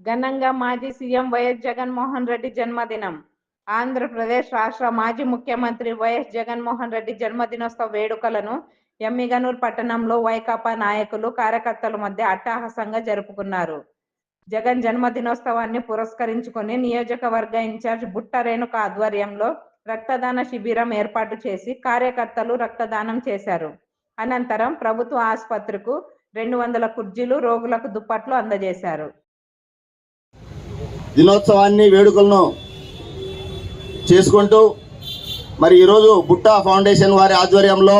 ఘనంగా మాజీ CM YS Jaganmohan Reddy జన్మదినం. ఆంధ్రప్రదేశ్ రాష్ట్ర మాజీ ముఖ్యమంత్రి వైఎస్ జగన్మోహన్ రెడ్డి జన్మదినోత్సవ వేడుకలను ఎమ్మిగనూరు పట్టణంలో వైకాపా నాయకులు, కార్యకర్తల మధ్య అట్టహాసంగా జరుపుకున్నారు. జగన్ జన్మదినోత్సవాన్ని పురస్కరించుకొని నియోజకవర్గ ఇన్ఛార్జ్ బుట్ట రేణుక ఆధ్వర్యంలో రక్తదాన శిబిరం ఏర్పాటు చేసి కార్యకర్తలు రక్తదానం చేశారు. అనంతరం ప్రభుత్వ ఆసుపత్రికి 200 కుర్చీలు, రోగులకు దుప్పట్లు అందజేశారు. దినోత్సవాన్ని వేడుకలను చేసుకుంటూ మరి ఈరోజు బుట్ట ఫౌండేషన్ వారి ఆధ్వర్యంలో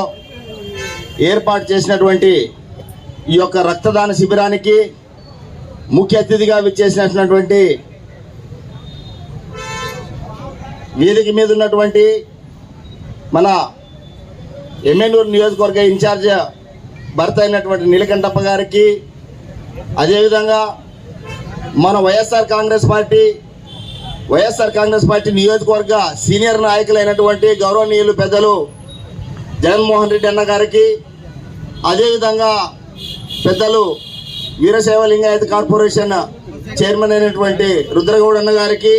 ఏర్పాటు చేసినటువంటి ఈ యొక్క రక్తదాన శిబిరానికి ముఖ్య అతిథిగా విచ్చేసినటువంటి వేదిక మీద ఉన్నటువంటి మన ఎమ్మెనూరు నియోజకవర్గ ఇన్ఛార్జ్ భర్త అయినటువంటి నీలకంఠప్ప గారికి, అదేవిధంగా మన వైఎస్ఆర్ కాంగ్రెస్ పార్టీ నియోజకవర్గ సీనియర్ నాయకులైనటువంటి గౌరవనీయులు పెద్దలు జగన్మోహన్ రెడ్డి అన్న గారికి, అదేవిధంగా పెద్దలు వీరశైవ లింగాయత్ కార్పొరేషన్ చైర్మన్ అయినటువంటి రుద్రగౌడ్ అన్న గారికి,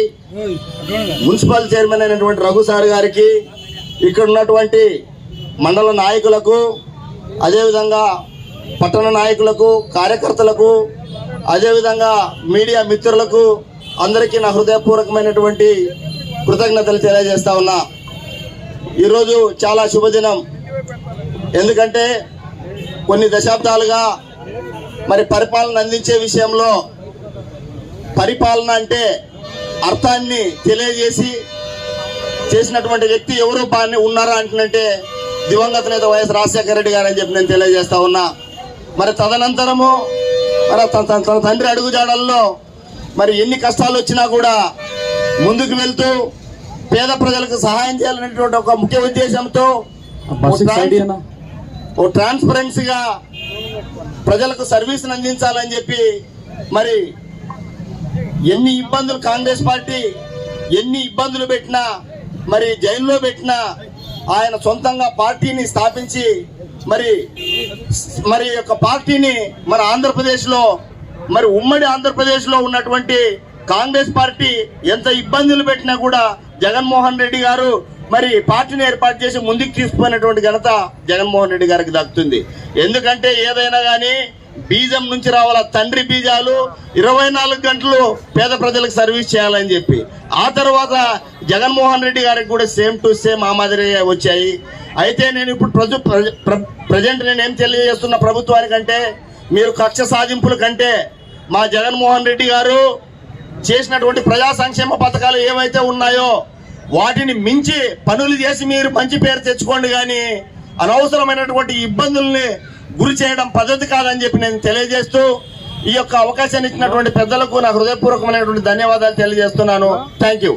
మున్సిపల్ చైర్మన్ అయినటువంటి రఘు సార్ గారికి, ఇక్కడ ఉన్నటువంటి మండల నాయకులకు, అదేవిధంగా పట్టణ నాయకులకు, కార్యకర్తలకు, అదేవిధంగా మీడియా మిత్రులకు అందరికీ నా హృదయపూర్వకమైనటువంటి కృతజ్ఞతలు తెలియజేస్తా ఉన్నా. ఈరోజు చాలా శుభదినం. ఎందుకంటే కొన్ని దశాబ్దాలుగా మరి పరిపాలన అందించే విషయంలో పరిపాలన అంటే అర్థాన్ని తెలియజేసి చేసినటువంటి వ్యక్తి ఎవరు బాగానే ఉన్నారా అంటే దివంగత నేత వైఎస్ రాజశేఖర రెడ్డి గారు అని చెప్పి నేను తెలియజేస్తా ఉన్నా. మరి తదనంతరము మరి తన తండ్రి అడుగుజాడల్లో మరి ఎన్ని కష్టాలు వచ్చినా కూడా ముందుకు వెళ్తూ పేద ప్రజలకు సహాయం చేయాలనేటువంటి ఒక ముఖ్య ఉద్దేశంతో ఓ ట్రాన్స్పరెన్సీగా ప్రజలకు సర్వీస్ని అందించాలని చెప్పి మరి ఎన్ని ఇబ్బందులు కాంగ్రెస్ పార్టీ ఎన్ని ఇబ్బందులు పెట్టినా, మరి జైల్లో పెట్టినా ఆయన సొంతంగా పార్టీని స్థాపించి మరి యొక్క పార్టీని మన ఆంధ్రప్రదేశ్లో మరి ఉమ్మడి ఆంధ్రప్రదేశ్లో ఉన్నటువంటి కాంగ్రెస్ పార్టీ ఎంత ఇబ్బందులు పెట్టినా కూడా జగన్మోహన్ రెడ్డి గారు మరి పార్టీని ఏర్పాటు చేసి ముందుకు తీసుకుపోయినటువంటి ఘనత జగన్మోహన్ రెడ్డి గారికి దక్కుతుంది. ఎందుకంటే ఏదైనా కానీ బీజం నుంచి రావాల తండ్రి బీజాలు 24 గంటలు పేద ప్రజలకు సర్వీస్ చేయాలని చెప్పి ఆ తర్వాత జగన్మోహన్ రెడ్డి గారికి కూడా సేమ్ టు సేమ్ ఆ మాదిరిగా వచ్చాయి. అయితే నేను ఇప్పుడు ప్రజెంట్ నేనేం తెలియజేస్తున్న ప్రభుత్వానికంటే మీరు కక్ష సాధింపుల కంటే మా జగన్మోహన్ రెడ్డి గారు చేసినటువంటి ప్రజా సంక్షేమ పథకాలు ఏవైతే ఉన్నాయో వాటిని మించి పనులు చేసి మీరు మంచి పేరు తెచ్చుకోండి, కానీ అనవసరమైనటువంటి ఇబ్బందుల్ని గురి చేయడం పద్ధతి కాదని చెప్పి నేను తెలియజేస్తూ ఈ యొక్క అవకాశాన్ని ఇచ్చినటువంటి పెద్దలకు నా హృదయపూర్వకమైనటువంటి ధన్యవాదాలు తెలియజేస్తున్నాను. Thank you.